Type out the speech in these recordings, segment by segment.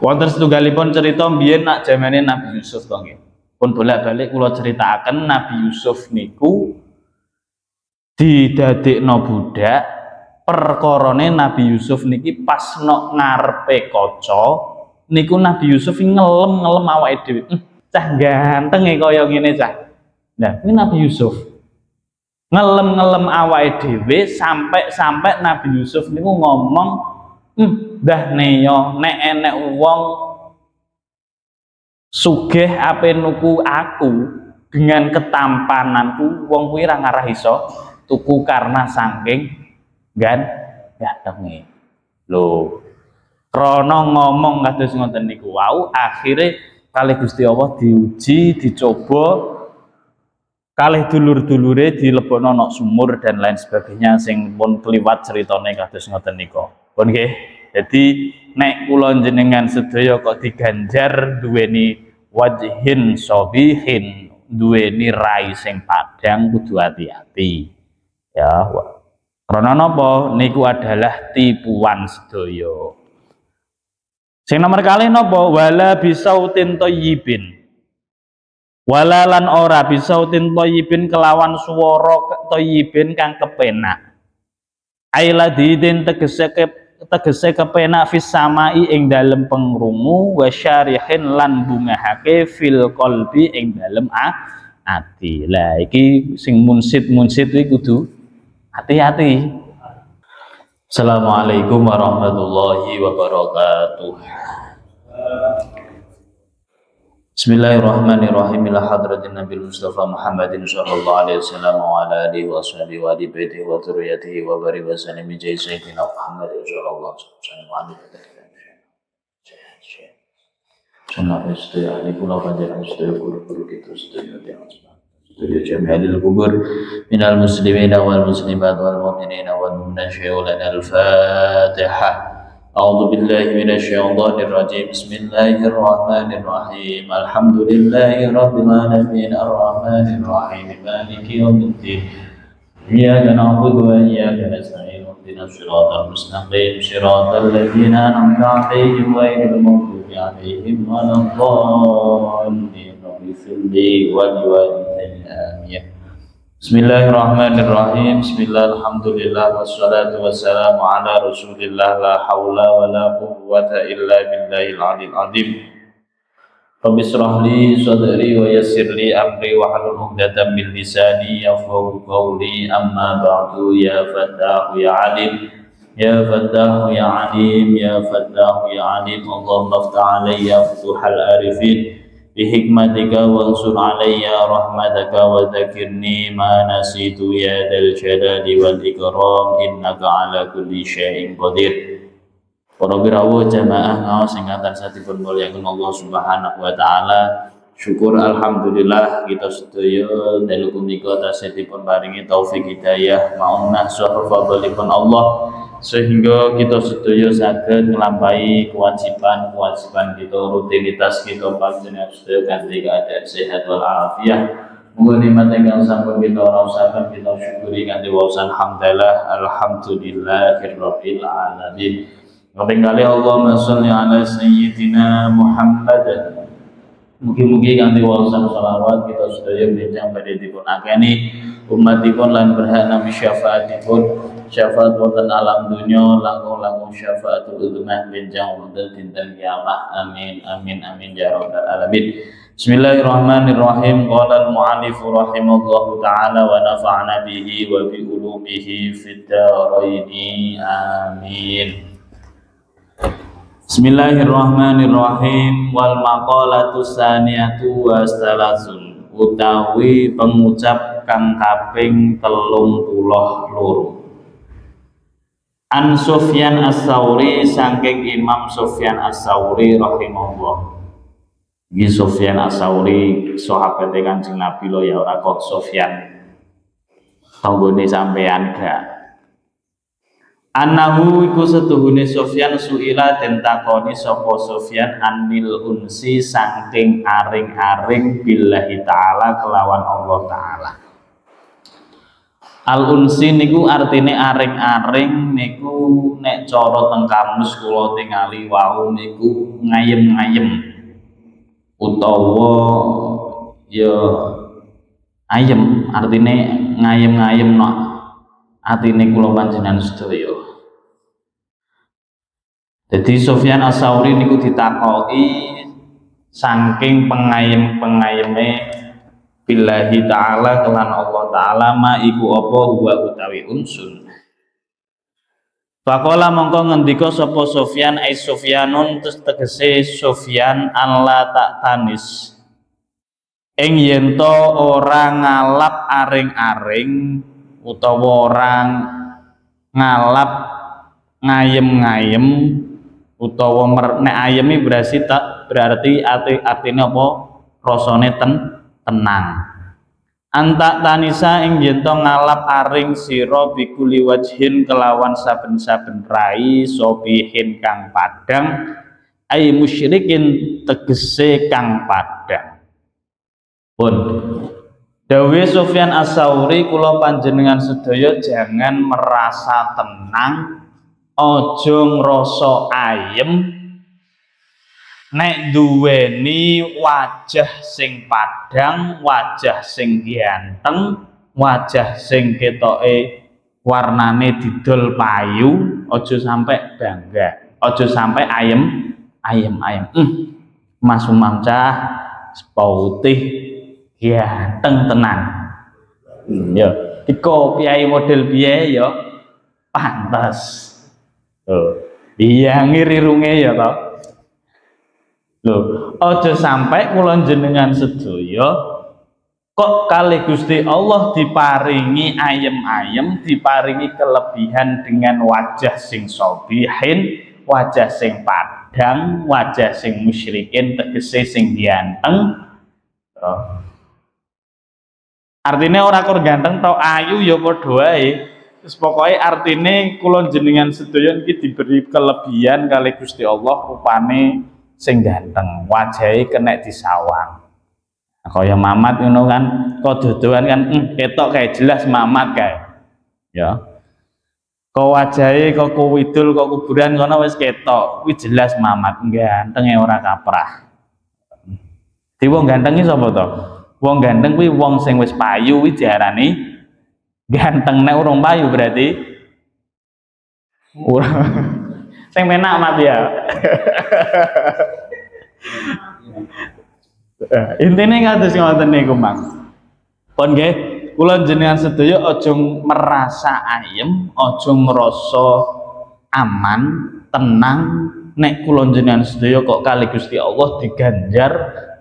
Wonten setunggalipun cerita mbiyen nak jamane Nabi Yusuf to nggih. Pun bolak-balik kula critakaken Nabi Yusuf niku didadekno budak, perkarane Nabi Yusuf niki pas nok ngarepe kaca niku Nabi Yusuf ngelem-ngelem awake dhewe. Cah ganteng kaya ngene cah. Nah, ini Nabi Yusuf ngelem-ngelem awake dhewe sampai Nabi Yusuf niku ngomong, "Dah neyo nek enek wong sugih ape nuku aku dengan ketampananku, wong kuwi ra ngarah iso tuku karena saking gantenge." Lho, krana ngomong kados ngoten niku wau akhire kalih Gusti Allah diuji, dicoba kalih dulur-dulure dilebokno ana sumur dan lain sebagainya sing pun kliwat ceritane kados ngoten nika. Pun nggih. Jadi nek kula jenengan sedaya kok diganjar duweni wajhin sobihin, duweni rai sing padhang kudu hati-hati. Ya, karena napa niku adalah tipuan sedaya. Sing nomor kalih napa wala bisautin thayyibin. Wala lan ora bisautin thayyibin kelawan swara thayyibin kang kepenak. Ailadidin tegese kepenak fis samai ing dalem pengrungu wa syarihin lan bungahake fil qalbi ing dalem ati. Lah iki sing munsid iki kudu hati-hati. Assalamualaikum warahmatullahi wabarakatuh. Bismillahirrahmanirrahim. Ila hadratin Nabi Mustafa Muhammadin sallallahu alaihi wasallam wa ala alihi wa sahbihi wa ali baitihi wa dzurriyyatihi wa barik wa sallim bi sayyidina Muhammad sallallahu alaihi wasallam. Sunah istri ahli kula panjenengan sedaya guru-guru kita sedaya yang sedaya jami'il kubur minal muslimin wal muslimat wal mu'minin wal mu'minat al-Fatihah. أعوذ بالله من الشيطان الرجيم بسم الله الرحمن الرحيم الحمد لله رب العالمين الرحمن الرحيم مالك يوم الدين إياك نعبد وإياك نستعين اهدنا الصراط المستقيم صراط الذين أنعمت عليهم غير المغضوب عليهم ولا الضالين رب اغفر لي ولوالدي آمين. Bismillahirrahmanirrahim. Bismillahirrahmanirrahim. Wassalatu wassalamu ala Rasulillah la haula wa la quwwata illa billahil aliyil azim. Rabbi shrah li sadri wa yassir li amri wa hlul 'uqdatam min lisani yafqahu qawli. Amma ba'du, ya Fattahu ya Alim, ya Fattahu ya Alim, ya Fattahu ya Alim. Allahumma iftah alayya futuhal arifin bihikmatika wansur alayya rahmataka wa dzakirni ma nasitu ya dzal jalali wal ikram innaka ala kulli syai'in qadir. Para wirawa jamaah ngaos ingkang satipun mulyaken Allah Subhanahu wa taala. Syukur alhamdulillah kita sedaya dalu punika tasihipun paringi taufik hidayah maunah saha fadlipun Allah sehingga kita sedaya saged nglampahi kewajiban kita, rutinitas kita panjenengan sedaya kanthi keadaan sehat wal afiat. Muga nikmat ingkang sampun kita rasaken kita syukuri kanthi waosan hamdalah alhamdulillahirabbil alamin. Kaping kalih Allahumma sholli ala sayyidina Muhammad. Mugi-mugi kanthi waosan shalawat kita sedaya benjang badhe dipun akeni umatipun lan berhak nami syafaatipun. Syafaat wonten alam dunya langkung syafaatul udzmah benjang wonten dinten kiamat. Amin amin amin ya rabbal alamin. Bismillahirrahmanirrahim. Qala al-mu'allif rahimallahu ta'ala wa nafa'ana bihi wa bi ulumihi fid dharain. Amin. Bismillahirrahmanirrahim. Wal maqalatu tsaniyatu wa salasun, utawi pengucap kang kaping 32. An Sufyan As-Tsauri saking Imam Sufyan As-Tsauri rahimahullah. Iki Sufyan As-Tsauri sahabate Kanjeng Nabi lho ya, ora kok Sufyan tanggone sampean gak. Annahu iku setuhune Sufyan suila den takoni sapa Sufyan anil unsi saking aring-aring billahi taala kelawan Allah taala. Al-unsi niku artine aring-aring niku nek cara teng kamus kula tingali wau niku ngayem-ngayem utawa ya ayem artine ngayem-ngayem no atine kula panjenengan sedaya. Jadi Sufyan Ats-Tsauri niku ditakoki saking pengayem-pengayeme billahi ta'ala kelan Allah ta'ala ma iku apa huwa utawi unsun. Faqala mongko ngendika sapa Sufyan ai Sufyanun terus tegese Sufyan Allah tak tanis ing yen to ora ngalap aring-aring utawa orang ngalap ngayem-ngayem utawa nek ayemi berarti artine apa rasane tenang. Antak tanisa ing yen to ngalap aring sira bikuli wajhin kelawan saben-saben rai sobihin kang padang ai musyrikin tegese kang padang. Pun dawe Sufyan Ats-Tsauri kula panjenengan sedaya jangan merasa tenang, aja ngrasa ayem nek duweni wajah sing padang, wajah sing ganteng, wajah sing ketoke warnane didol payu, aja sampai bangga, aja sampai ayem. Mas Umam cah putih ganteng tenan. Ya, dikopiai model piye ya pantes. Iya ngirunge ya toh. Loh, aja sampai kula jenengan sedaya kok kalih Gusti Allah diparingi ayem-ayem, diparingi kelebihan dengan wajah sing sobihin, wajah sing padang, wajah sing musyrikin tegese sing ganteng. Artinya ora kok ganteng tau ayu ya padha wae. Terus pokoknya artine kula jenengan sedaya iki diberi kelebihan kalih Gusti Allah rupane sing ganteng, wajahe kena disawang. Nah, kaya Mamat ngono kan, kok dodoan kan ketok kayak jelas Mamat kae. Ya. Kok wajahe kok kuwidul kok kuburan kono wis ketok, kuwi jelas Mamat, ganteng ora kaprah. Di wong ganteng iki sapa to? Wong ganteng kuwi wong sing wis payu kuwi diarani ganteng. Nek urung payu berarti sing penak mat ya. Intine kados ngoten niku, Mang. Pun nggih, kula jenengan sedaya aja merasa ayem, aja ngrasa aman, tenang nek kula jenengan sedaya kok kalih Gusti Allah diganjar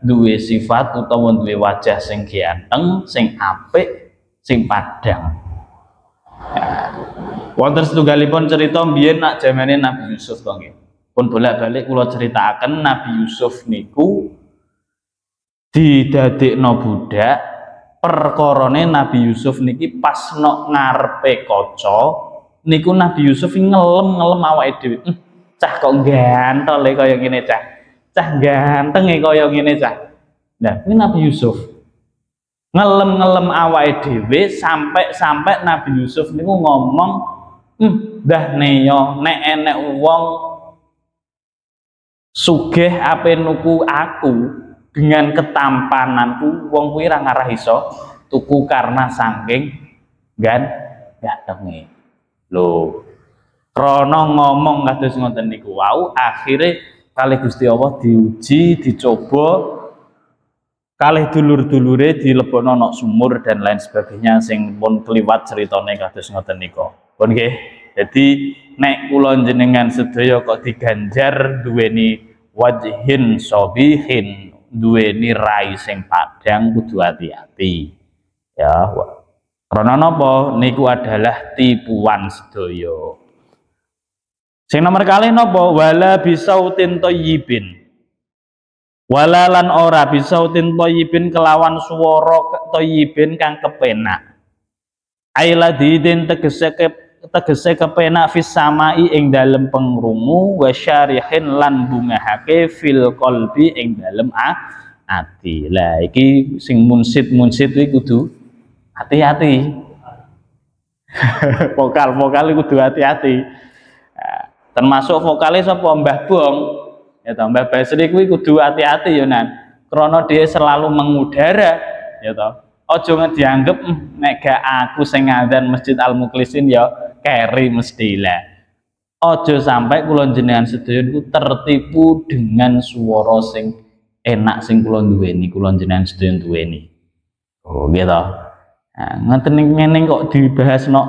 duwe sifat utawa duwe wajah sing ganteng, sing apik, sing padang. Wonten setunggalipun cerita mbiyen nak zamane Nabi Yusuf to nggih. Pun bolak-balik kula critakaken Nabi Yusuf niku didadekno budak, perkarane Nabi Yusuf niki pas nok ngarepe kaca niku Nabi Yusuf ngelem-ngelem awake dhewe. Cah kok ganteng kaya ngene cah. Cah ganteng kaya ngene cah. Nah, ini Nabi Yusuf ngelem-ngelem awake dhewe sampai Nabi Yusuf niku ngomong, "Dah neyo nek enek wong sugih ape nuku aku dengan ketampananku, wong kuwi ra ngarah iso tuku karena saking gantenge." Lho, krana ngomong kados ngoten niku wau akhire kalih Gusti Allah diuji, dicoba kalih dulur-dulure dilebokno nok sumur dan lain sebagainya sing pun kliwat ceritane kados ngoten nika. Pun nggih. Jadi nek kula jenengan sedaya kok diganjar duweni wajhin sobihin, duweni rai sing padang kudu hati-hati. Ya, karena napa niku adalah tipuan sedaya. Sing nomor kalih napa wala bisautin thayyibin. Wala lan ora bisautin thayyibin kelawan swara thayyibin kang kepenak. Ailadidin tegese kepenak fis samai ing dalem pengrungu wa syarihin lan bungahake fil qalbi ing dalem ati. Lah iki sing munsid kuwi kudu hati-hati. Vokal itu kudu hati-hati. Termasuk vokalis sapa Mbah Bong. Ya toh, Mbah Basri kuwi kudu hati-hati ya nan. Krana dia selalu mengudara, ya toh. Aja dianggep nek gak aku sing ngadzan Masjid Al Mukhlisin ya keri mestilah. Aja sampai kula jenengan sedaya niku tertipu dengan swara sing enak sing kula duweni, kula jenengan sedaya duweni. Oh, gitu. Nah, ngoten ngene kok dibahas no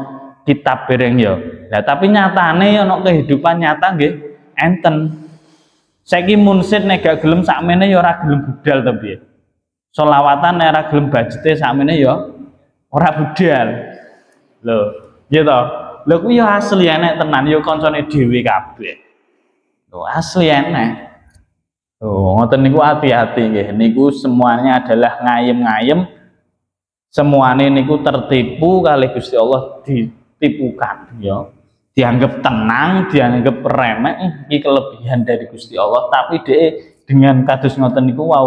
kitab bereng ya. Lah tapi nyatane ya no kehidupan nyata nggih enten. Saiki munsid nek gak gelem sakmene ya ora gelem budal to piye. Selawatan nek ora gelem bajete sakmene ya ora budal. Lho, gitu. Lho kuwi ya asli enek tenan ya kancane dhewe kabeh. Lho asli enek. Oh, ngoten niku hati-hati nggih. Niku semuanya adalah ngayem-ngayem. Semuanya niku tertipu kali Gusti Allah ditipukan ya. Dianggap tenang, dianggap remeh, iki kelebihan dari Gusti Allah, tapi dia dengan kados ngoten niku wow,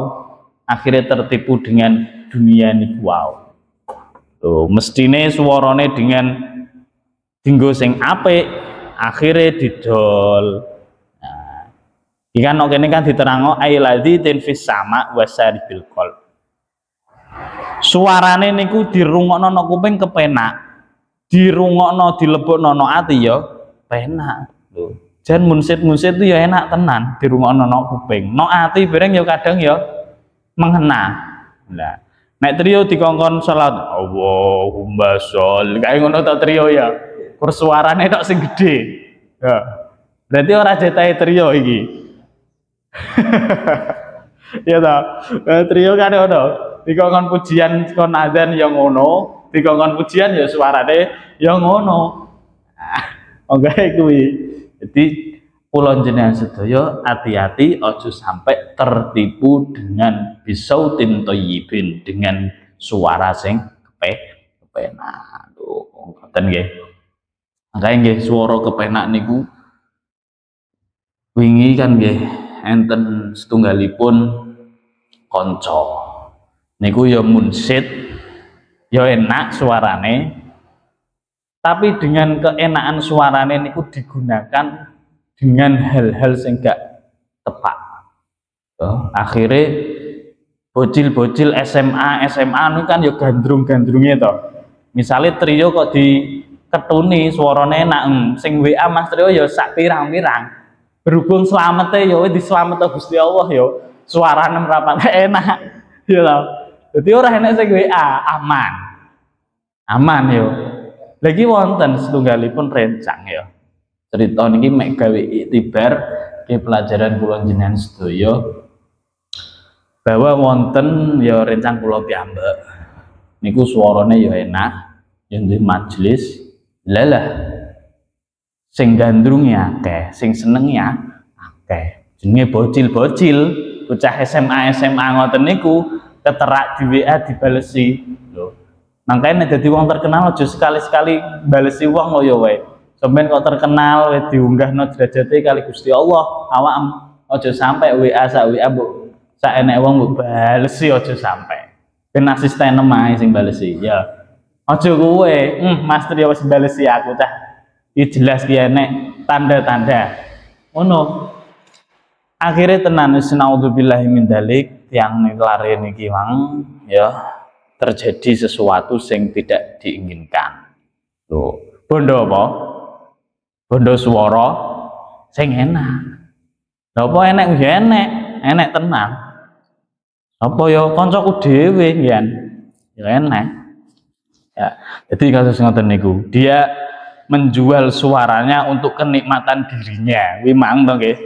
akhirnya tertipu dengan dunia niku wow. Tuh, mestine suarane dengan dinggo sing apik, akhirnya didol. Nah, ikan kene kan diterango ailadzi tinfis sama wasaribil qalb. Suarane niku dirungokno nang kuping kepenak, dirungokno dilebokno nang ati ya penak lho. Jan munsid-munsid itu ya enak tenan dirungokno nang kuping. Nang ati bareng ya kadang ya mengena. Lah, nek trio dikongkon salat Allahumma sholli kae ngono tok trio ya. Kur suarane tok sing gedhe. Ya. Berarti ora jetahe trio iki. Ya ta. Trio kan ono. Dikongkon pujian kon adzan ya ngono, dikongkon pujian ya suarane ya ngono. Oke kuwi. Jadi kula jenengan sedaya hati-hati aja sampai tertipu dengan bisautin thayyibin, dengan suara sing kepenak. Ngoten nggih. Makane nggih swara kepenak niku wingi kan nggih enten setunggalipun kanca niku ya munsid ya enak suarane, tapi dengan keenakan suarane niku digunakan dengan hal-hal sing gak tepat. Akhirnya bocil-bocil SMA niku kan ya gandrung-gandrunge to. Misalnya trio kok diketuni suarane enak, sing WA Mas Trio ya sak pirang-pirang. Berhubung slamete ya diselamet Gusti Allah ya, suarane mrapate enak. Ya to. Jadi orang enak sing WA aman yo. Lagi wonten setunggalipun rencang yo. Cerita niki mek gawe iktibar ke pelajaran kula jenengan sedaya bahwa wonten yo rencang kula piyambak. Niku suarane yo enak, yo duwe majelis. Lalah sing gandrunge akeh, sing senenge akeh. Jenenge bocil-bocil, bocah SMA ngoten niku keterak di WA dibalesi lho. Makanya dadi wong terkenal aja sekali-sekali balesi wong lho ya wae. Sampeyan kok terkenal wis diunggahno derajate kali Gusti Allah, awak aja sampai WA sak WA mbok sak enek wong mbok balesi aja sampai. Ben asisten ae sing balesi ya. Aja kowe, Mas Trio wis balesi aku tah. Iki jelas ki enek tanda-tanda. Ngono. Akhirnya tenan wis naudzubillahi min dzalik yang lare niki mang ya terjadi sesuatu yang tidak diinginkan. Loh, bondo apa? Bondo swara sing enak. Lha apa enek ya enek tenan. Apa ya kancaku dhewe nggih ya enek. Ya, jadi kasus ngoten niku, dia menjual suaranya untuk kenikmatan dirinya. Kuwi mang to nggih.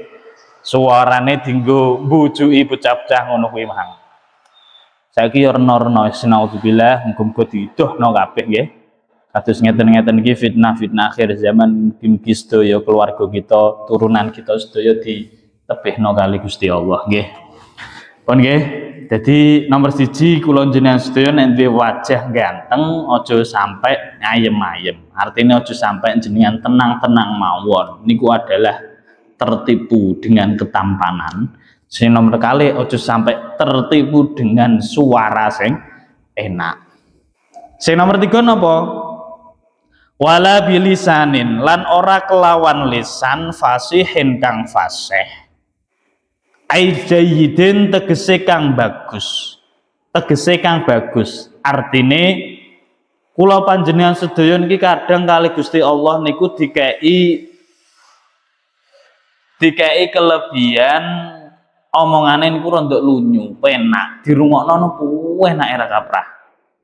Suarane dinggo mbujuki bocah-bocah ngono kuwi mang. Saiki yo rena-rena sinauzubillah muga-muga diidohno kabeh nggih. Kados ngeten-ngeten iki fitnah-fitnah akhir zaman mugi sedaya keluarga kita, turunan kita sedaya ditebihno kali Gusti Allah nggih. Pun nggih. Dadi nomor 1 kula jenengan sedaya nek duwe wajah ganteng aja sampai ayem-ayem. Artinya aja sampai jenengan tenang-tenang mawon. Niku adalah tertipu dengan ketampanan. Sing nomor kali aja sampai tertipu dengan suara sing enak. Sing nomor 3 napa? wala bilisanin lan ora kelawan lisan fasihin kang fasih ai jayyidin tegese kang bagus artine kula panjenengan sedaya niki kadang kali Gusti Allah niku dikei kelebihan omongane niku rondok lunyu penak dirungokno enak era kaprah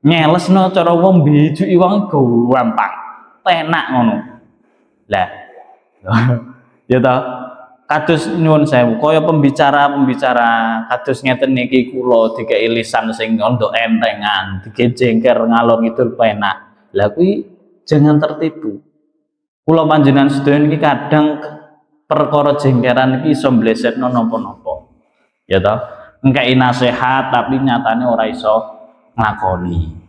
nyelesno cara wong mbijuki wong gampang penak ngono. Lah. Ya ta. Kados nyuwun sewu kaya pembicara kados ngeten niki kula dikei lisan sing ndok entengan, digejengker ngalor ngidul penak. Lah kuwi jangan tertipu. Kula panjenengan sedaya niki kadang perkara jengkeran iki iso mblesetno napa-napa. Ya ta. Engkei nasihat tapi nyatane ora iso nglakoni.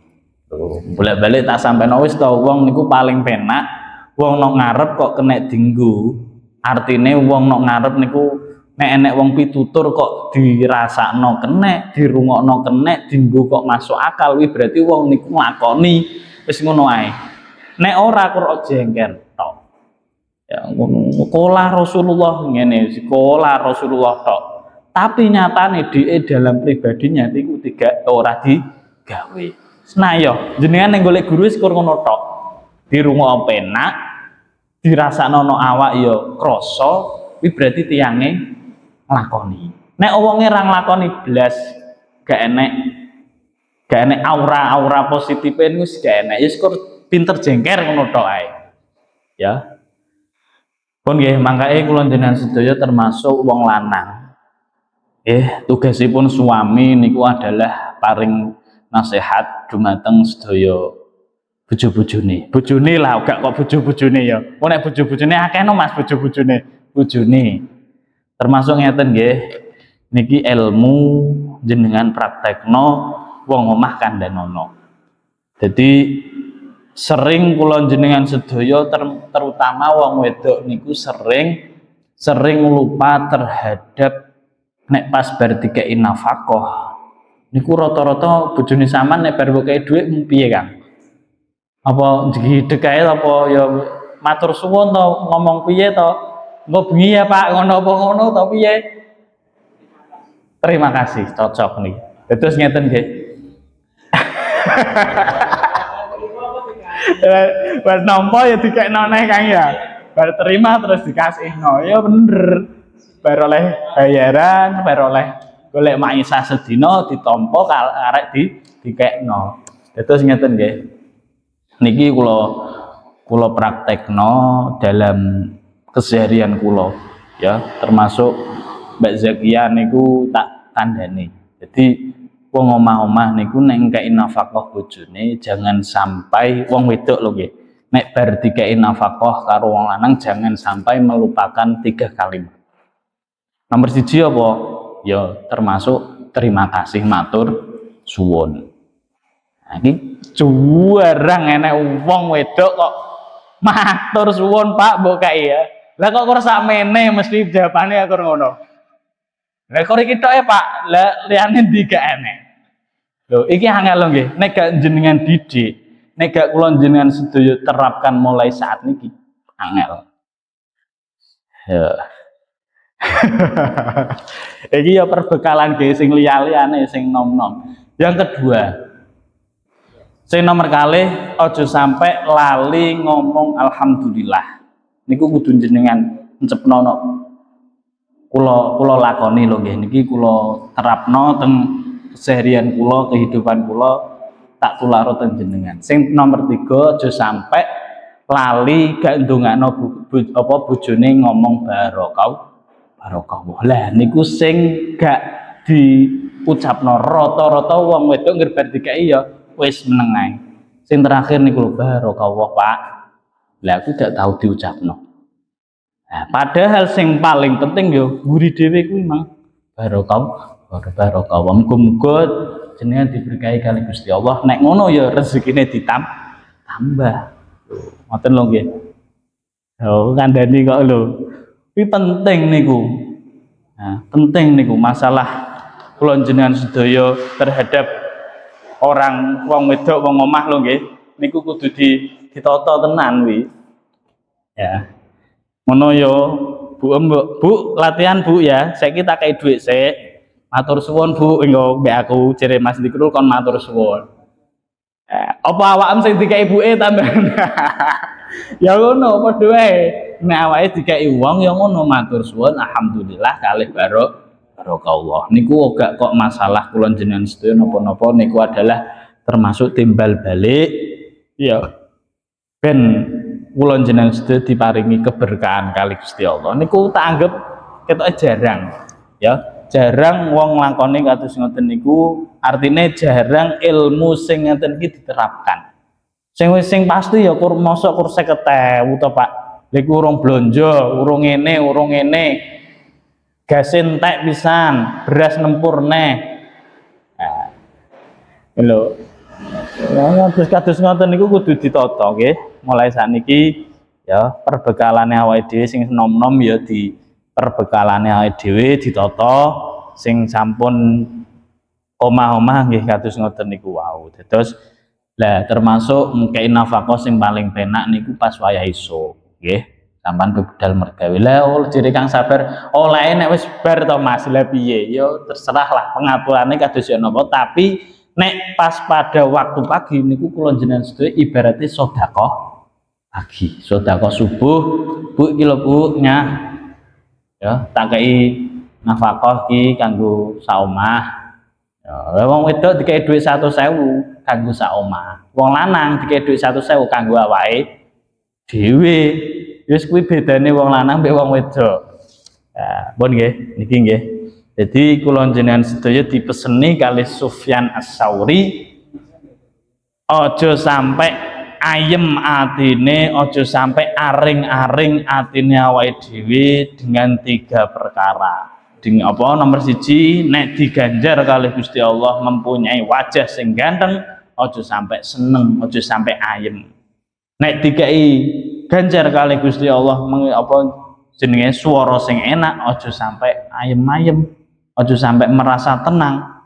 Bolak-balik tak sampeno wis to wong niku paling penak wong nok ngarep kok kena dinggo. Artine wong nok ngarep niku nek enek wong pitutur kok dirasakno kena, dirungokno kena, dinggo kok masuk akal kuwi berarti wong niku nglakoni wis ngono ae. Nek ora kok jengker tok. Ya ngono sekolah Rasulullah ngene, sekolah Rasulullah tok. Tapi nyatane dhek dalam pribadinya niku tidak ora digawe. Nah yo, jenengan yang golek guru sekur ngono tok. Dirungokno penak, dirasakno awak yo krasa, kuwi berarti tiyange nglakoni. Nek wonge ra nglakoni blas, gak enek aura positif niku gak enek. Ya sekur pinter jengker ngono tok ae. Ya. Pun nggih, mangkae kula jenengan sedaya termasuk wong lanang. Tugasipun suami niku adalah paring nasihat dumateng sedaya bojo-bojone. Bojone lah gak kok bojo-bojone ya. Nek bojo-bojone akeh no Mas bojone. Termasuk ngeten nggih. Niki ilmu jenengan praktekno wong omah kandhanono. Jadi sering kula jenengan sedaya terutama wong wedok niku sering lupa terhadap nek pas bar dikei nafkah niku rata-rata bojone sampean nek bar kei dhuwit piye Kang? Apa digidhek ae apa ya matur suwun to ngomong piye to? Engko bengi ya Pak ngono apa ngono to piye? Terima kasih cocok nih. Terus ngeten nggih. Bar nampa ya dikekno neh Kang ya. Bar terima terus dikasihno. Ya bener. Bar oleh bayaran, bar oleh golek maisa sedina ditampa arek dikekno. Terus ngeten nggih. Niki kula praktekno dalam keseharian kula ya, termasuk Mbak Zakia niku tak kandhani. Jadi wong omah-omah niku nek ngekeki nafkah bojone jangan sampai wong wedok lho nggih. Nek bar dikeki nafkah karo wong lanang jangan sampai melupakan 3 kalimat. Nomor 1 apa? Ya termasuk terima kasih matur suwun. Nah, iki juarang enek wong wedok kok matur suwun Pak mbok kae ya. Lah kok sakmene mesti jawabane aku ngono. Lah kok iki tok Pak, lah liyane ndi gak enek. Lho iki angel lho nggih, nek gak jenengan didik, nek gak kula jenengan sedaya terapkan mulai saat niki angel. Ya. Iki ya perbekalan nggih sing liya-liyane sing nom-nom. Yang kedua, sing nomor kalih aja sampai lali ngomong alhamdulillah. Niku kudu jenengan encepno kula lakoni lho nggih niki kula terapno teng keseharian kula, kehidupan kula tak tularo teng jenengan. Sing nomor 3 aja sampai lali gak ndongakno bojone ngomong barokah. Lah niku sing gak diucapno rata-rata wong wedok ngger dikai ya wis meneng ae. Sing terakhir niku barokah Pak. Lah aku gak tahu diucapno. Nah, padahal sing paling penting yo mburi dhewe kuwi mang barokah. Muga-muga jenengan diberkahi kali Gusti Allah. Nek ngono ya rezekine ditambah. Ngoten lho nggih. Oh, kandhani kok lho. Kuwi penting niku. Nah, penting niku masalah kula jenengan sedaya terhadap orang wong wedok wong omah lho nggih. Niku kudu ditata tenan wi. Ya. Ngono yo, Bu Mbok, Bu latihan Bu ya. Saiki tak kei dhuwit sik. Matur suwun Bu, engko mbek aku jere Mas Dikrul kon matur suwun. Apa awakmu sing dikei ibuke tambahan? Ya ngono padha wae. Nek awake dikei wong ya ngono matur suwun alhamdulillah kalih barokah. Niku gak kok masalah kula jenengan sedaya napa-napa niku adalah termasuk timbal balik ya ben kula jenengan sedaya diparingi keberkahan kali Gusti Allah. Niku tak anggap ketok jarang ya. Jarang wong nglakoni kados ngoten niku, artine jarang ilmu sing ngoten iki diterapkan. Sing pasti ya mosok kur 50.000 to Pak. Lek urung blonjo, urung ngene. Gas entek pisan, beras nempur neh. Nah, lho. Ya terus kados ngoten niku kudu ditata nggih. Mulai sakniki ya perbekalane awake dhewe sing nom-nom ya di perbekalane awake dhewe ditata, sing sampun omah-omah nggih kados ngoten niku wau. Dados lah termasuk ngkei nafkah sing paling penak niku pas wayah iso nggih. Sampeyan budal mergawe. Lah jere Kang Sabar, oleh nek wis bar to Mas, lah piye? Ya terserah lah pengapurane kados ya napa, tapi nek pas pada waktu pagi niku kula jenengan sedaya ibaratnya sedekah pagi, sedekah subuh. Bu iki lho Bu, nyah. Ya, tak kei nafkah iki kanggo saomah. Ya, wong wedok dikei dhuwit 100.000 kanggo saomah. Wong lanang dikei dhuwit 100.000 kanggo awake dhewe. Wis kuwi bedane wong lanang mbek wong wedok. Ya, pun nggih, niki nggih. Jadi kula jenengan sedaya dipeseni kalih Sufyan Ats-Tsauri aja sampai ayem atine, aja sampai aring-aring atine awake dhewe dengan 3 perkara. Dengan apa? Nomor 1, nek diganjar kalih Gusti Allah mempunyai wajah sing ganteng, aja sampai seneng, aja sampai ayem. Nek dikai ganjar kalih Gusti Allah apa jenenge swara sing enak, aja sampai ayem-ayem, aja sampai merasa tenang.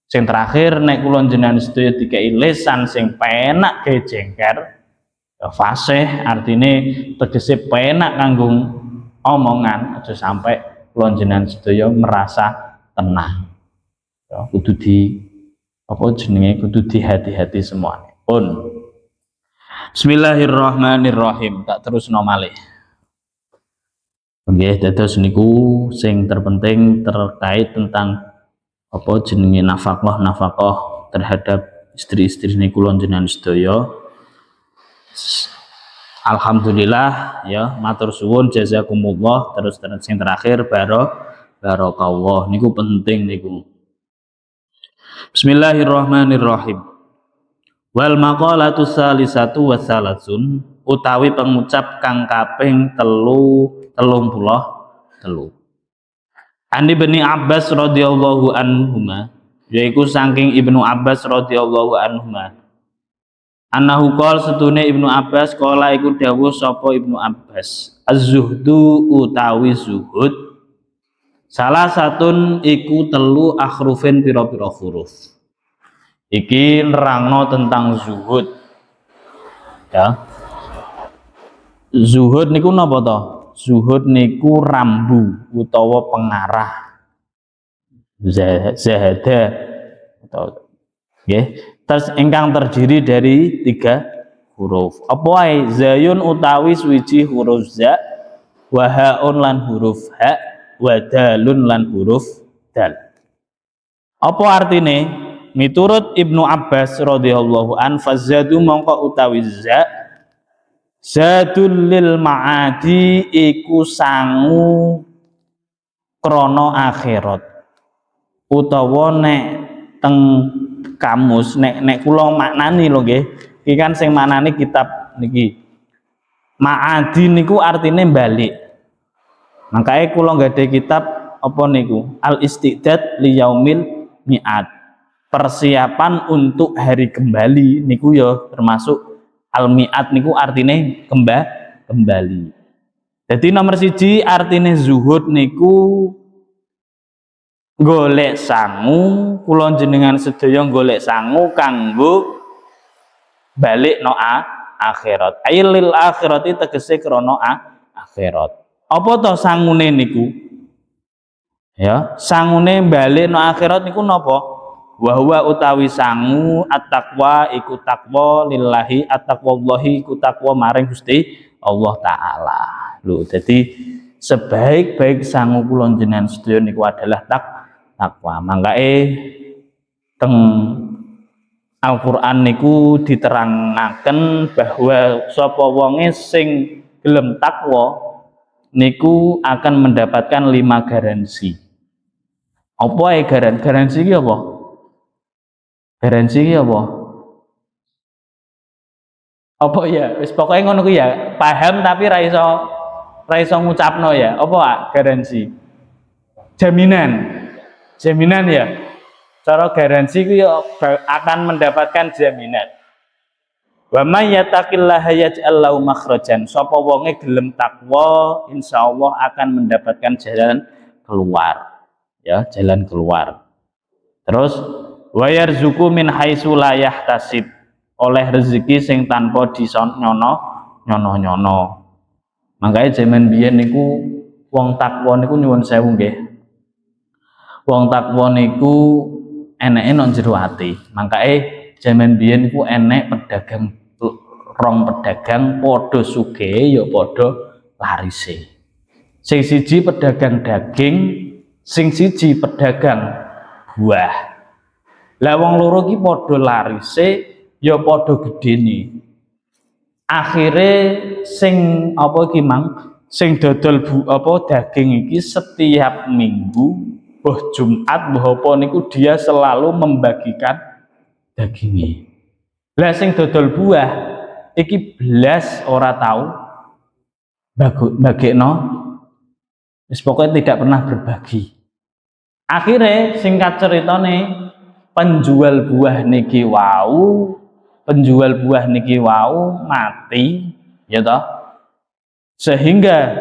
Sing terakhir nek kula jenengan sedaya dikai lisan sing penak gawe jengker, ya fasih artine tegese penak kanggo omongan, aja sampai kula jenengan sedaya merasa tenang. Ya kudu di apa jenenge kudu dihati-hati semuanya. Pun Bismillahirrahmanirrahim. Tak terusno malih. Nggih, dados niku sing terpenting terkait tentang apa jenenge nafkah terhadap istri-istri niku kula jenengan sedaya. Alhamdulillah ya, matur suwun jazakumullah. Terus sing terakhir barokallah niku penting niku. Bismillahirrahmanirrahim. Wal maqalatu salisatu wasalasun, utawi pengucap kang kaping 33. Ani Ibnu Abbas radhiyallahu anhuma, yaiku saking Ibnu Abbas radhiyallahu anhuma. Annahu qol setune Ibnu Abbas qala iku dawuh sapa Ibnu Abbas, az-zuhdu utawi zuhud salah satun iku 3 akhrufin pira-pira huruf. Iki nerangno tentang zuhud. Ya. Zuhud niku napa to? Zuhud niku rambu utawa pengarah. Zahada atau nggih. Terus ingkang terdiri dari 3 huruf. Apa wae? Zayun utawi suwiji huruf za, wa haun lan huruf ha, wa dalun lan huruf dal. Apa artine? Miturut Ibnu Abbas radhiyallahu an, fazadu mongko utawi za zadul lil ma'adi iku sangu krana akhirat. Utawa nek teng kamus nek kula maknani lho nggih. Iki kan sing maknani kitab niki. Ma'adi niku artine balik. Makanya kula nggadahi kitab apa niku? Al Istidad li Yaumil Mi'ad. Persiapan untuk hari kembali niku ya termasuk al-mi'at niku artine kembali. Jadi nomor 1 artine zuhud niku golek sangu, kula jenengan sedaya golek sangu kanggo balik no akhirat. Ailil akhirati tegese krana akhirat. Apa to sangune niku? Ya, sangune balik no akhirat niku napa? Wa huwa utawi sangu at-taqwa iku takwa lillahi at-taqwallahi iku takwa maring Gusti Allah taala. Lho, jadi sebaik-baik sangu kula jenengan sedaya niku adalah takwa. Mangkae teng Al-Qur'an niku diterangaken bahwa sapa wonge sing gelem takwa niku akan mendapatkan 5 garansi. Apa garansi iki apa? Garansi iki apa? Apa ya? Wis pokoke ngono ku ya. Paham tapi ra iso ngucapno ya. Apa garansi? Jaminan. Jaminan ya. Cara garansi ku ya akan mendapatkan jaminan. Wa may yattaqillaha yaj'al lahu makhrajan. Sapa wonge gelem takwa, insyaallah akan mendapatkan jalan keluar. Ya, jalan keluar. Terus wa yarzuqu min haitsu la yahtasib. Oleh rezeki sing tanpa nyono. Makanya zaman biyen niku wong takwa niku nyuwun sewu nggih. Wong takwa niku eneke nang jero ati. Makanya zaman biyen niku enek rong pedagang padha sugih ya padha larise. Sing siji pedagang daging, sing siji pedagang buah. Lah wong loro ki padha larise ya padha gedene. Akhire sing apa iki mang sing dodol daging iki setiap minggu boh Jumat boh apa niku dia selalu membagikan dagingnya. Lah sing dodol buah iki belas ora tahu bagekno, wis pokoknya tidak pernah berbagi. Akhirnya singkat ceritane penjual buah niki wau mati ya toh, sehingga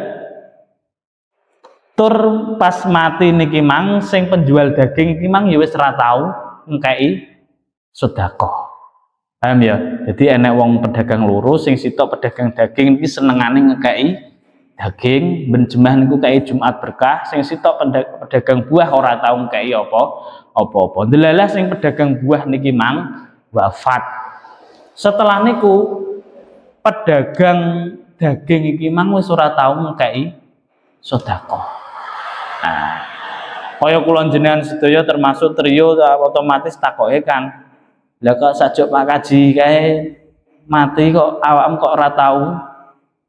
tur pas mati niki mang sing penjual daging iki mang ya wis ora tau ngkei sedekah. Paham ya? Jadi enek wong pedagang loro, sing sitok pedagang daging iki senengane ngekei daging ben jemaah niku kei Jumat berkah, sing sitok pedagang buah ora tau ngekei apa-apa. Delalah sing pedagang buah niki mang wafat. Setelah niku pedagang daging iki mang wis ora tau ngekei sedekah. Nah, kaya kula jenengan sedaya termasuk trio otomatis takoke kan, lah kok sajuk Pak Kaji kae mati kok awakmu kok ora tau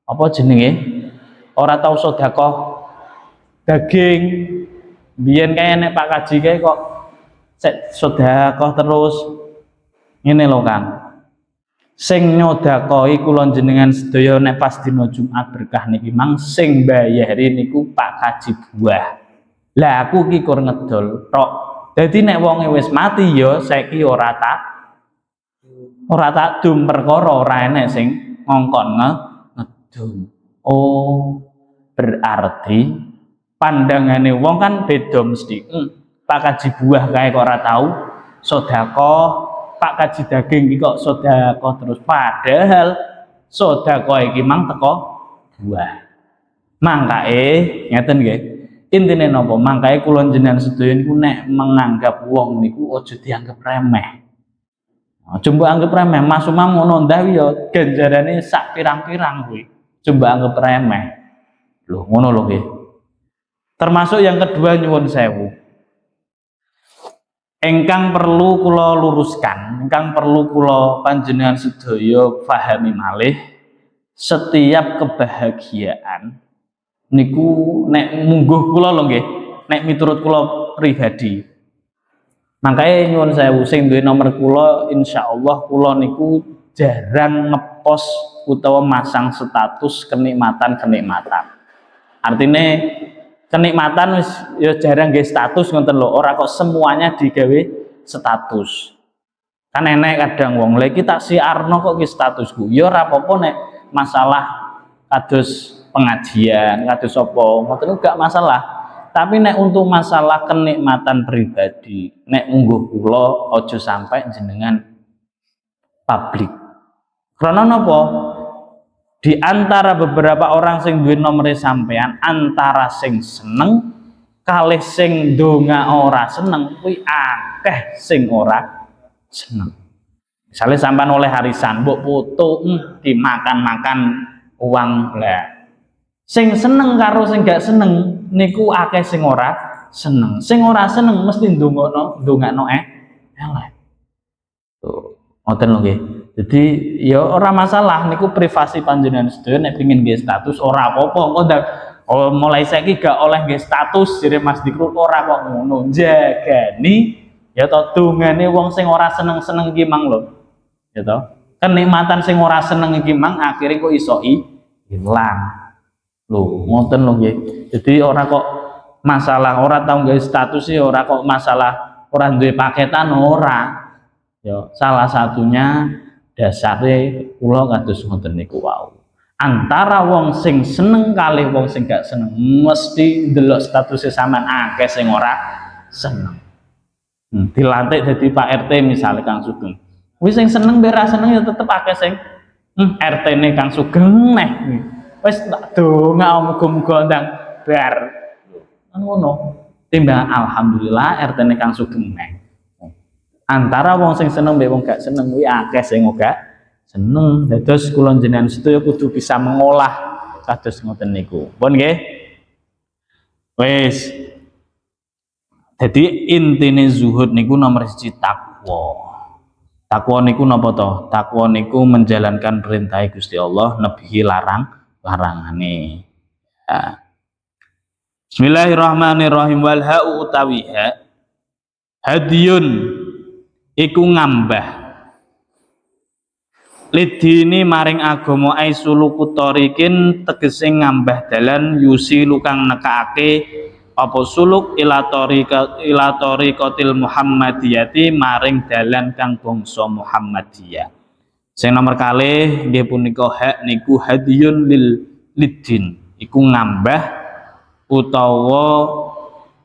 apa jenenge? Ora tau sedekah daging. Biyen kae nek Pak Kaji kae kok sek sedekah terus. Ngene lho Kang. Sing nyodakoi kula jenengan sedaya nek pas dina Jumat berkah niki mang sing bayari niku Pak Kaji buah. Lah aku ki kur ngedol tok. Dadi nek wonge wis mati ya saiki ora tak dum perkara ora enek sing ngongkon ngedum. Oh, berarti pandangane wong kan beda mesti. Pak Kaji buah kae kok ora tau sedekah, Pak Kaji daging iki kok sedekah terus, padahal sedekah iki mang teko buah. Mangkae ngeten nggih. Intine napa? Mangkae kula jenengan sedaya niku nek menganggap wong niku aja dianggap remeh. Coba anggap remeh, Mas Umam ngono ndawi ya ganjarane sak pirang-pirang kuwi. Coba anggap remeh. Loh, ngono lho nggih. Termasuk yang kedua nyuwun sewu. Engkang perlu kula luruskan, engkang perlu kula panjenengan sedaya pahami malih, setiap kebahagiaan niku nek mungguh kula lho nggih, nek miturut kula pribadi. Makanya nyuwun sewu sing duwe nomor kula insyaallah kula niku jarang ngepost utawa masang status kenikmatan. Artinya kenikmatan wis ya jarang nggih status ngoten lho, ora kok semuanya digawe status. Kan enek kadang wong lha iki tak siarno kok ki statusku. Ya ora apa-apa nek masalah kados pengajian, kados apa, ngoten gak masalah. Tapi nek untuk masalah kenikmatan pribadi, nek mungguh kula aja sampai jenengan publik. Karena napa? Di antara beberapa orang sing duwe nomere sampean, antara sing seneng kalih sing donga ora seneng kuwi akeh sing ora seneng. Misalnya sampean oleh harisan, mbok foto dimakan-makan uang lah. Sing seneng karo sing gak seneng niku akeh sing ora seneng. Sing ora seneng mesti ndongakno elek. Tuh, ngoten lho nggih. Jadi ya ora masalah niku privasi panjenengan sedaya nek pengin nggih status ora apa-apa. Engko mulai saiki gak oleh nggih status jere Mas Dikru ora kok ngono. Jagani ya to dongane wong sing ora seneng-seneng iki mang lho. Ya to. Kenikmatan sing ora seneng iki mang akhire kok iso ilang. Lho, ngoten lho nggih. Jadi ora kok masalah ora tau nggih status ya ora kok masalah ora duwe paketan ora. Ya, salah satunya dasare kula kados ngoten niku wau. Antara wong sing seneng kalih wong sing gak seneng mesti ndelok statusnya sampean akeh sing ora seneng. Dilantik dadi Pak RT misalnya Kang Sugeng. Wis sing seneng mbek ra seneng ya tetep akeh sing RT-ne Kang Sugeng neh. Wis tak donga muga-muga ndang bar. Ngono. Timbang alhamdulillah RT-ne Kang Sugeng neh. Antara wong sing seneng mbek wong gak seneng kuwi akeh sing gak seneng. Dados kula jenengan sedaya kudu bisa mengolah kados ngoten niku. Pun nggih. Wis. Jadi intine zuhud niku nomor 1 takwa. Takwa niku napa to? Takwa niku menjalankan perintah Gusti Allah, nebihi larangane. Ya. Bismillahirrahmanirrahim. Wal ha'u utawi ha hadiyun iku ngambah lidini maring agama ai suluku tarikin tegese ngambah dalan yusilu kang nekake apa suluk ila tariqatil muhammadiyati maring dalan kang bangsa Muhammadiyah. Sing nomor kalih nggih punika hak niku hadiyun lidin iku ngambah utawa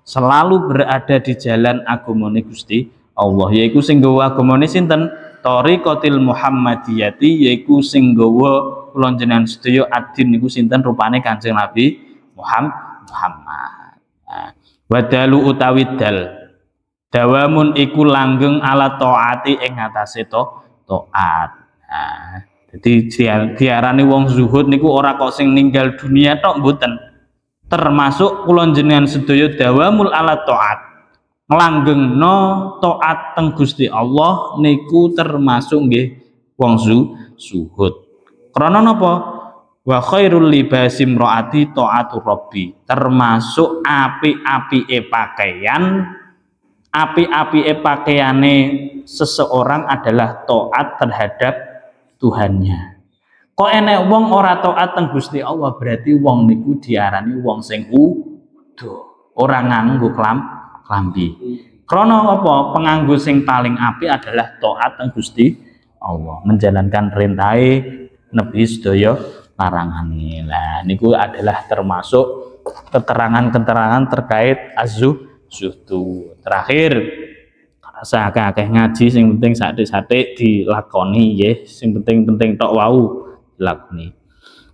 selalu berada di jalan agamane Gusti Allah, yaiku sing nggawa agamane sinten? Tariqatil Muhammadiyati, yaiku sing nggawa kula jenengan sedaya adin niku sinten? Rupane Kanjeng Nabi Muhammad. Wadalu utawi dal dawamun iku langgeng ala taati ing atase taat. Jadi diarani wong zuhud niku ora kok sing ninggal dunia tok mboten. Termasuk kula jenengan sedaya dawamul ala taat. Nglanggengno taat teng Gusti Allah niku termasuk nggih wong zuhud. Krana napa? Wa khairul libasi imraati taatur rabbi. Termasuk apik-apike pakaiane seseorang adalah taat terhadap Tuhannya. Kok enek wong ora taat teng Gusti Allah berarti wong niku diarani wong sing udo, ora nganggo klambi. Krana apa? Penganggo sing paling apik adalah taat teng Gusti Allah, menjalankan perintahe nebi sedaya larangane. Lah niku adalah termasuk keterangan-keterangan terkait zuhdu. Terakhir, rasa akeh ngaji sing penting sathik-sathik dilakoni nggih, sing penting-penting tok wau dilakoni.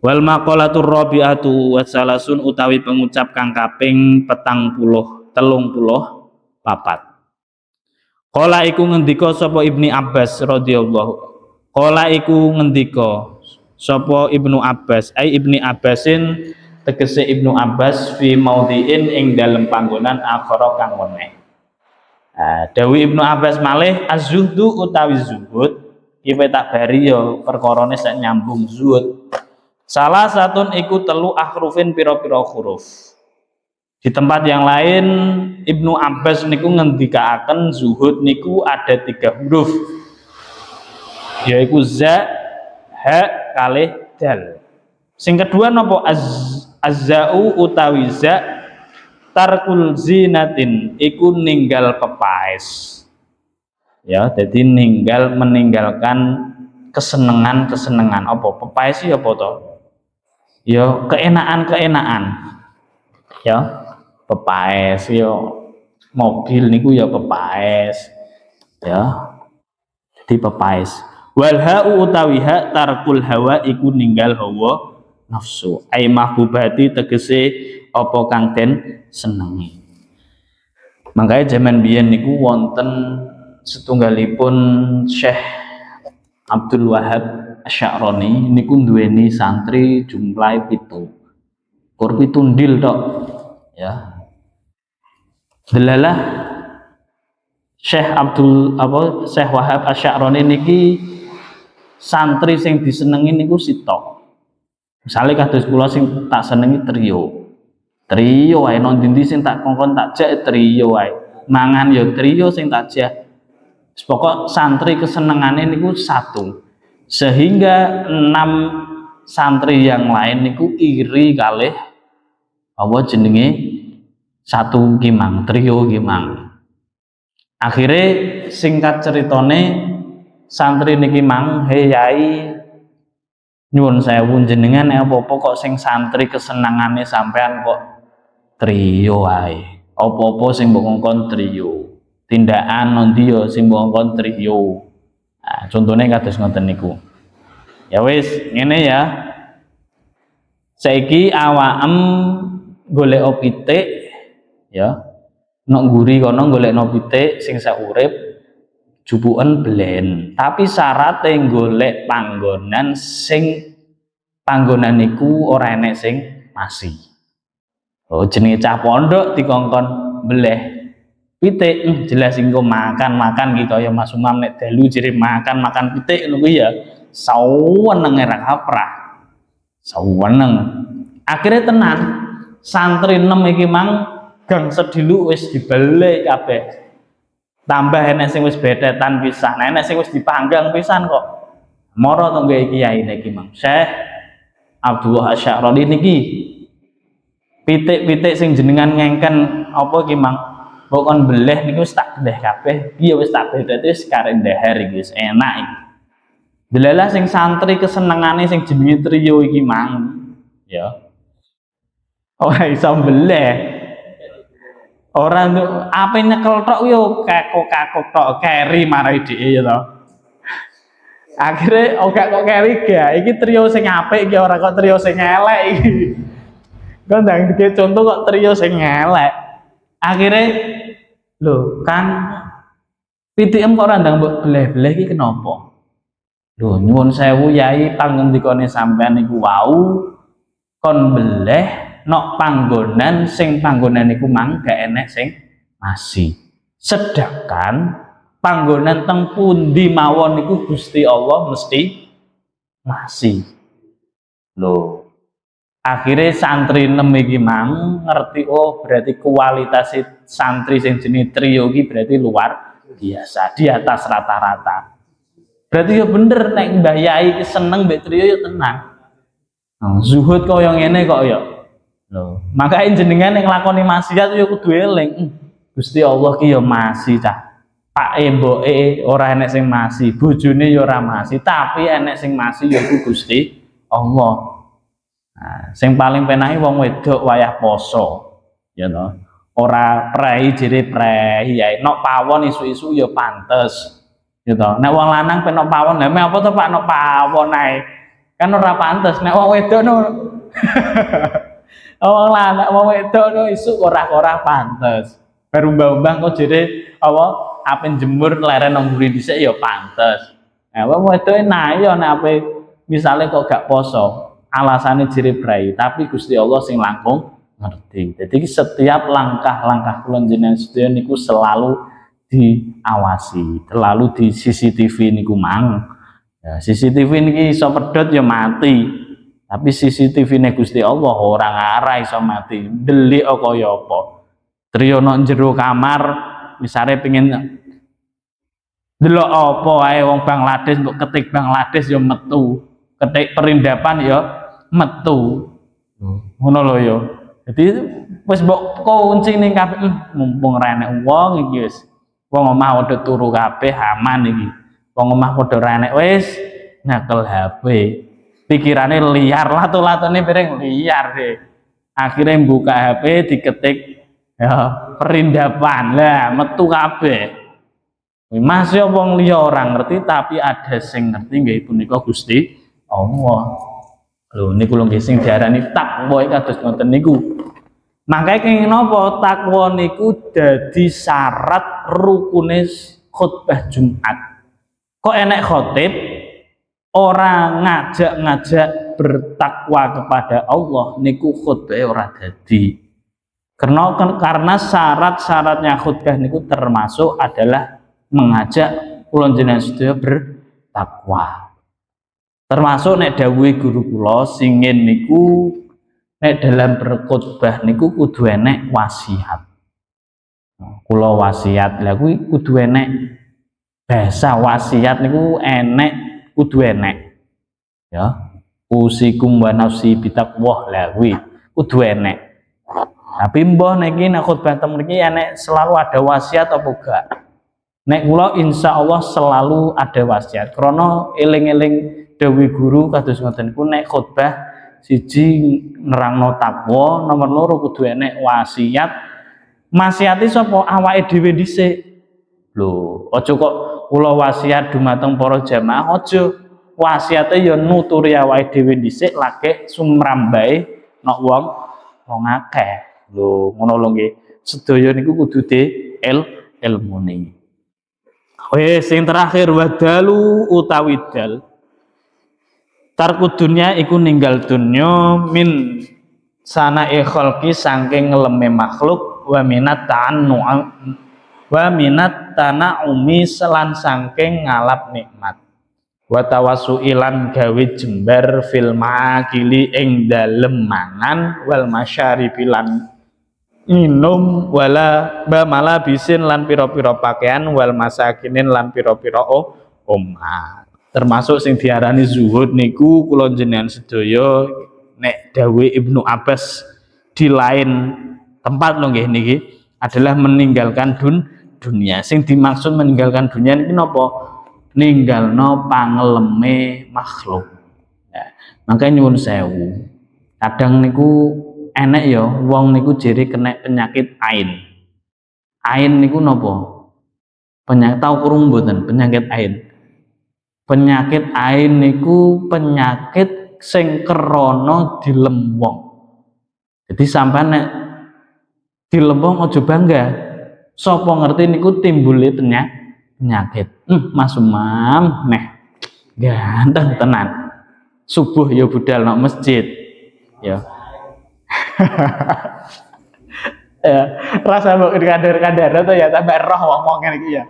Wal maqalatur rabi'atu wasalasun utawi pengucap kang kaping 34. Qala iku ngendika sapa Ibni Abbas radhiyallahu. Qala iku ngendika sapa Ibnu Abbas, ai Ibni Abbasin tegese Ibnu Abbas fi maudhi'in ing dalem panggonan akhara kang weneh. Dawi Ibnu Abbas malih az-zuhdu utawi zuhud iki tak bari ya perkarane sak nyambung zuhud. Salah satun iku telu ahrufin pira-pira huruf. Di tempat yang lain Ibnu Abbas niku ngendikaaken zuhud niku ada 3 huruf, yaiku za, ha, kalih dal. Sing kedua napa az-za'u utawi za tarkul zinatin iku ninggal pepaes. Ya, jadi meninggalkan kesenangan. Apa pepaes ya apa to? Ya keenaan. Ya, pepaes ya mobil niku ya pepaes. Ya. Jadi pepaes. Wal ha'u utawi hak tarkul hawa iku ninggal hawa nafsu. Ai mahbubati tegese apa kang den senengi. Makanya zaman biyen niku wonten setunggalipun Syekh Abdul Wahab Asy'arani niku duweni santri jumlahe 7. Kur 7 ndil tok ya. Delalah Syekh Syekh Wahab Asy'arani niki santri sing disenengi niku sitok. Misalnya kados kula sing tak senengi trio wae nang ndi sing tak kongkon tak jak trio wae. Mangan ya trio sing tak jak. Pokok santri kesenengane niku 1. Sehingga 6 santri yang lain niku iri kalih apa jenenge 1 kimang, trio kimang. Akhirnya singkat ceritane santri niki mang, "Hei yai, nyuwun sewu jenengan apa-apa kok sing santri kesenangane sampean kok trio wae. Apa-apa sing mbok ngongkon trio. Tindakan nanti yo sing mbok ngongkon trio." Nah, contohnya kados ngoten niku. Ya wis, ngene ya. Saiki awakem golek pitik ya. Nek nguri kono golekno pitik sing saurip jupuken blen. Tapi syarat golek panggonan sing panggonan niku ora enek sing masi. Oh, jenenge cah pondok dikongkon beleh pitik, jelas engko makan iki kaya Mas Umam nek dalu jere makan pitik ngono kuwi ya sawenenge ra kaprah. Saweneng. Akhire tenan santri 6 iki mang gang sedilu wis dibelek kabeh. Tambah enek sing wis betetan pisan, enek sing wis dipanggang pisan kok. Mara to nggae kiai niki mang. Syekh Abdullah Asy'arani niki pitik-pitik sing jenengan ngengken apa iki mang? Pokon beleh niku wis tak beleh kabeh. Iya wis tak beleh wis karek ndahar iki wis enak iki. Delalah sing santri kesenengane sing jenenge trio iki mang. Ya. Ora iso beleh. Ora ape nyekel tok yo kakok tok keri marai dhek ya to. Akhire kok keri ga iki trio sing apik iki ora kok trio sing elek iki. Kok ndang dike contoh kok trio sing elek. Akhire lho kan pitikem kok ora ndang mbok beleh-beleh iki kenapa? Lho nyuwun sewu yai pangendikane sampean niku wau kon beleh nok panggonan sing panggonan niku mang gak enek sing masi. Sedangkan panggonan teng pundi mawon niku Gusti Allah mesti masi. Loh, akhirnya santri 6 iki mang ngerti oh berarti kualitas santri sing jenenge trio iki berarti luar biasa, di atas rata-rata. Berarti ya bener nek Mbah Yai seneng mbek trio ya tenang. Zuhud kok yang ngene kok ya. Loh, makanya jenengan yang nglakoni maksiat ya kudu eling. Gusti Allah ki ya masih cah. Pak mboke ora enek sing masih, bojone ya ora masih, tapi enek sing masih ya iku Gusti Allah. Nah, sing paling penake wong wedok wayah poso. Ya toh. Ora prei jere prei ya nok pawon isu-isu ya pantes. Ya toh. Nek wong lanang pen nok pawon, lha apa to Pak nok pawon ae. Kan ora pantes nek wong wedok no. Wong lanang wong wedok no isu ora pantes. Berumbang-umbang kok jere apa ape jemur leren nang mburi dhisik ya pantes. Nah, wong wedoke nah ya nek ape misale kok gak poso, alasane jere brai, tapi Gusti Allah sing langkung ngerti. Jadi setiap langkah-langkah kula jenengan sedaya niku selalu diawasi, selalu di CCTV niku mang. Ya, CCTV niki iso pedhot ya mati. Tapi CCTV-ne Gusti Allah ora ngarah iso mati. Delik kaya apa. Trio nang jero kamar misale pengen delok apa wae wong Bangladesh mbok ketik Bangladesh ya metu. Ketik perindapan ya metu. Ngono lho ya. Jadi wis mbok kunci ning kabeh mumpung ra enek wong iki wis. Wong omah padha turu kabeh aman iki. Wong omah padha ra enek wis nyekel HP. Pikirane liar latu-latune bareng liar deh. Akhirnya buka HP diketik ya perindapan lah metu kabeh. Masih wong liya ora ngerti tapi ada sing ngerti nggih punika Gusti Allah. Lho niku lho nggih sing diarani takwa iki kados ngoten niku. Makanya kenging napa takwa niku dadi syarat rukune khutbah Jumat. Kok enek khotib ora ngajak-ngajak bertakwa kepada Allah niku khutbah ora dadi. Karena syarat-syaratnya khutbah niku termasuk adalah mengajak kula jenengan sedaya bertakwa. Termasuk nek dawuhe guru kula singin niku nek dalam berkhutbah niku kudu enek wasiat. Kula wasiat lha kuwi kudu enek bahasa wasiat niku enek kudu enek. Ya. Usikum wa nafsi bitaqwa lha kuwi kudu enek. Tapi mbah niki nek khutbah teng mriki enek selalu ada wasiat apa enggak? Nek kula insyaallah selalu ada wasiat. Krana eling-eling dawuh guru kados ngoten niku nek khutbah siji nerangno takwa, nomor loro kudu enek wasiat. Wasiate sapa? Awake dhewe dhisik. Lho, aja kok kula wasiat dumateng para jamaah aja. Wasiate ya nuturi awake dhewe dhisik lagi sumrambahe nek wong akeh. Lho, ngono lho nggih. Sedaya niku kudu ilmune. Sing terakhir wadalu utawi dal. Tarku dunya iku ninggal dunya min sanae khalqi saking ngeleme makhluk wa minat tana'umi selan saking ngalap nikmat wa tawasuilan gawe jembar fil ma'akili ing dalem mangan wal masyaribilan minum wala bamala bisin lan pira-pira pakaian wal masakinin lan pira-pira omah. Termasuk sing diarani zuhud niku kula jenengan sedaya nek dawuh Ibnu Abbas di lain tempat lho nggih niki adalah meninggalkan dunia. Sing dimaksud meninggalkan dunia niki napa? Ninggalno pangeleme makhluk. Ya, makanya nyuwun sewu. Kadang niku enek ya wong niku jere kena penyakit ain. Ain niku napa? Penyakit tau krungu mboten penyakit ain? Penyakit ain niku penyakit sing krana dilem wong. Jadi sampean nek dilem wong aja bangga. Sapa ngerti niku timbule penyakit. Mas Umam meh ganteng tenan. Subuh ya budal nang masjid. Ya. Ya, rasa mbok kadar-kadar to ya tambah roh wong ngene iki ya.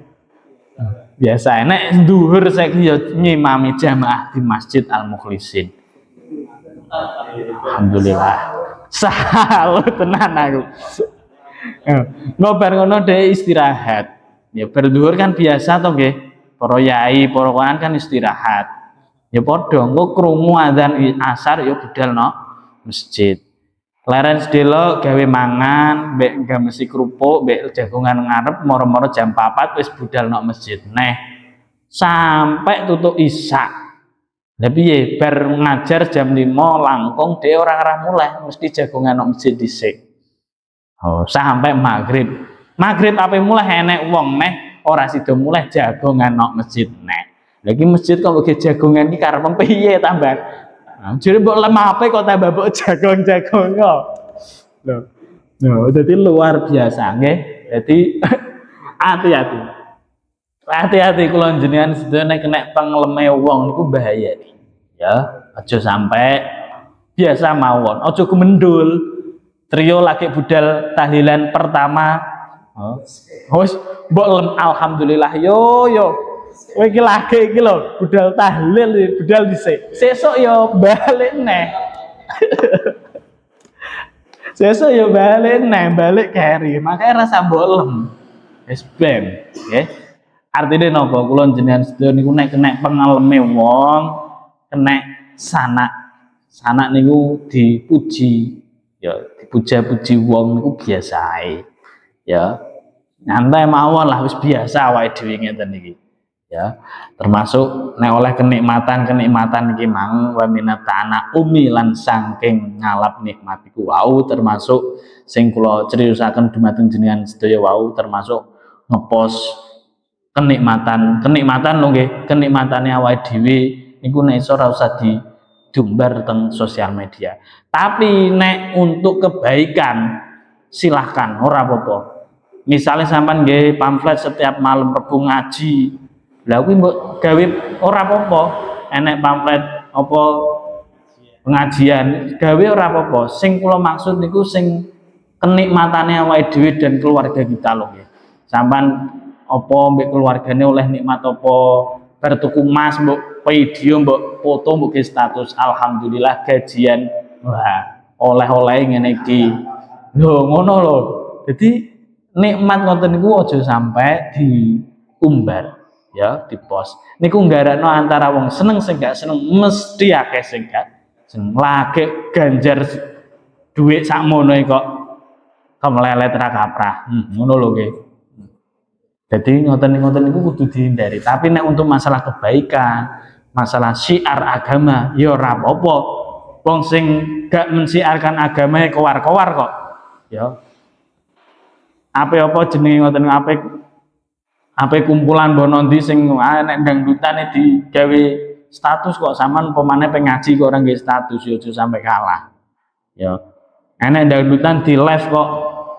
Biasa nek dhuwur saiki ya nyimami jamaah di Masjid Al Mukhlisin. Alhamdulillah. Salut tenan aku. Ngobar ngono dhek istirahat. Ya berdhuwur kan biasa to nggih. Para yai, para kawan kan istirahat. Ya padha engko krungu adzan asar ya budal no masjid. Leren sedelo gawe mangan, mbek gamesi krupuk, mbek jagongan ngarep moro-moro jam 4 wis budal nang masjid. Neh sampai tutuk isya. Lah piye bar ngajar jam 5 langkung dhewe ora arah mulai, mesti jagongan nang masjid dhisik. Sampai maghrib. Maghrib ape mulai enek wong neh ora sida mulai jagongan nang masjid neh. Lah iki masjid kok nggih jagongan iki karep piye tambah? Jadi mbok lemah apa kok tambah mbok jagong-jagong kok. Lho, dadi luar biasa nggih. Dadi hati-hati. Hati-hati kula jenengan sedaya nek kena pengleme wong niku bahaya. Ya, aja sampai biasa mawon, aja gemendul. Trio lagi budal tahlilan pertama. Wis mbok lem alhamdulillah yo. Kowe iki lagi iki lho, budal tahlil, budal dhisik. Sesuk ya balik neh. Sesuk ya balik neh, balik keri. Makanya rasa bolem. Wis ben, nggih. Artine napa? Kula jenengan sedaya niku nek kena pengaleme wong, kena sanak. Sanak niku dipuji. Ya, dipuja-puji wong niku biasa ae. Ya. Nyantai mawon lah wis biasa awake dhewe ngeten iki. Ya, termasuk nek oleh kenikmatan iki mang wa minat ta'ana lan saking ngalap nikmat iku wau termasuk sing kula criosaken dumateng jenengan sedaya wau termasuk ngepost kenikmatan lho nggih, kenikmatane awake dhewe niku nek iso ora usah diumbar teng sosial media. Tapi nek untuk kebaikan silahkan, ora apa-apa. Misalnya sampean nggih pamflet setiap malam Rebu ngaji. Lah kuwi mbok gawe ora apa-apa. Enek pamflet apa pengajian, gawe ora apa-apa. Sing kula maksud niku sing kenikmatane awake dhewe dan keluarga kita lho nggih. Sampean apa mbek keluargane oleh nikmat apa bar tuku emas mbok video mbok foto mbok status alhamdulillah gajian wah oleh-oleh ngene iki lho ngono lho. Jadi nikmat ngoten niku aja sampai diumbar ya di post niku nggarakno antara wong seneng sing gak seneng mesti akeh sing gak seneng lagi ganjar duit sakmono kok kemelelet ra kaprah ngono lho nggih. Jadi ngoten-ngoten itu kudu dihindari. Tapi nek untuk masalah kebaikan, masalah syiar agama, ya ora apa-apa. Wong sing gak mensiarkan agama kowar-kowar kok. Ya. Apa jenenge ngoten ape kumpulan bono ndi sing nek dangdutane digawe status kok sampean pemane pengaji kok ora nggih status ya aja sampai kalah. Ya. Enek dangdutan di live kok.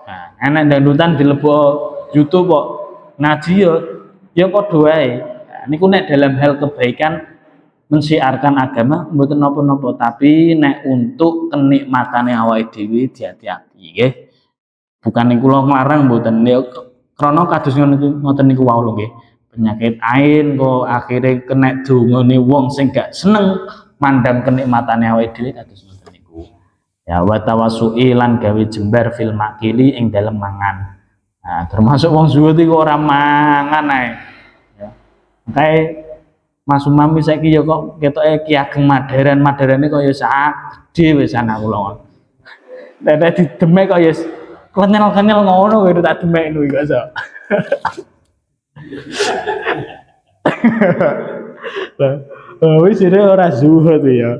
Nah, enek dangdutan dilebok YouTube kok. Ngaji ya padha wae. Nah, niku nek dalam hal kebaikan mensiarkan agama mboten napa-napa, tapi nek untuk kenikmatane awake dhewe hati-hati nggih. Bukan niku kula nglarang mboten ya krana kados ngoten niku wau lho nggih. Penyakit ain kok akhire kena dongane wong sing gak seneng mandang kenikmatane awake dhewe kados ngoten niku. Ya wa tawassu'i lan gawe jembar fil makili ing dalem mangan. Nah, termasuk wong zuhud iku ora mangan ae. Ya. Kae Mas Umami saiki ya kok ketoke Ki Ageng Madaran-madarane kok ya sak gedhe wis anak kula. Nek didemek kok ya kenyal-kenyal ngono kok tak demek kuwi kok iso. Wis ora zuhud ya.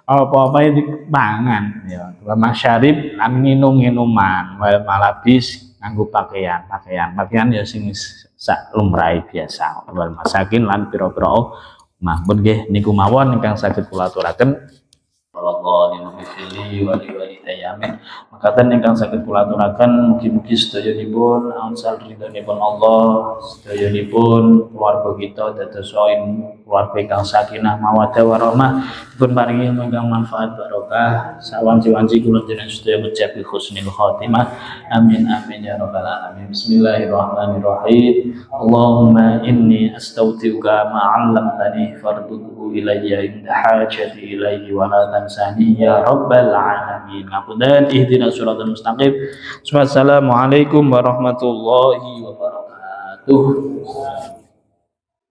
Apa-apa dipangan ya. Wa masyarib lan minum-minuman, wal malabis nganggo pakaian ya sing sak lumrahe biasa wal masakin lan pira-pira mahpun nggih niku mawon ingkang saged kula aturaken wallahu fili wa liwalidayya amin. Makaten ingkang saged kula aturaken mugi-mugi sedayanipun ansal ridhonipun Allah, sedayanipun keluarga kita dados keluarga ingkang sakinah mawaddah warahmah dipun paringi ingkang manfaat barokah sawanci-wanci kula jenengan sedaya mejabi husnul khotimah amin amin ya rabbal alamin. Bismillahirrahmanirrahim. Allahumma inni astaudiuka ma 'allamtani farduhu ilayya inda hajati ilayhi wa la tansani ya rabbal alamin. Ngapunten ihdinas siratal mustaqim. Wassalamualaikum warahmatullahi wabarakatuh.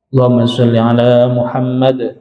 Allahumma sholli ala Muhammad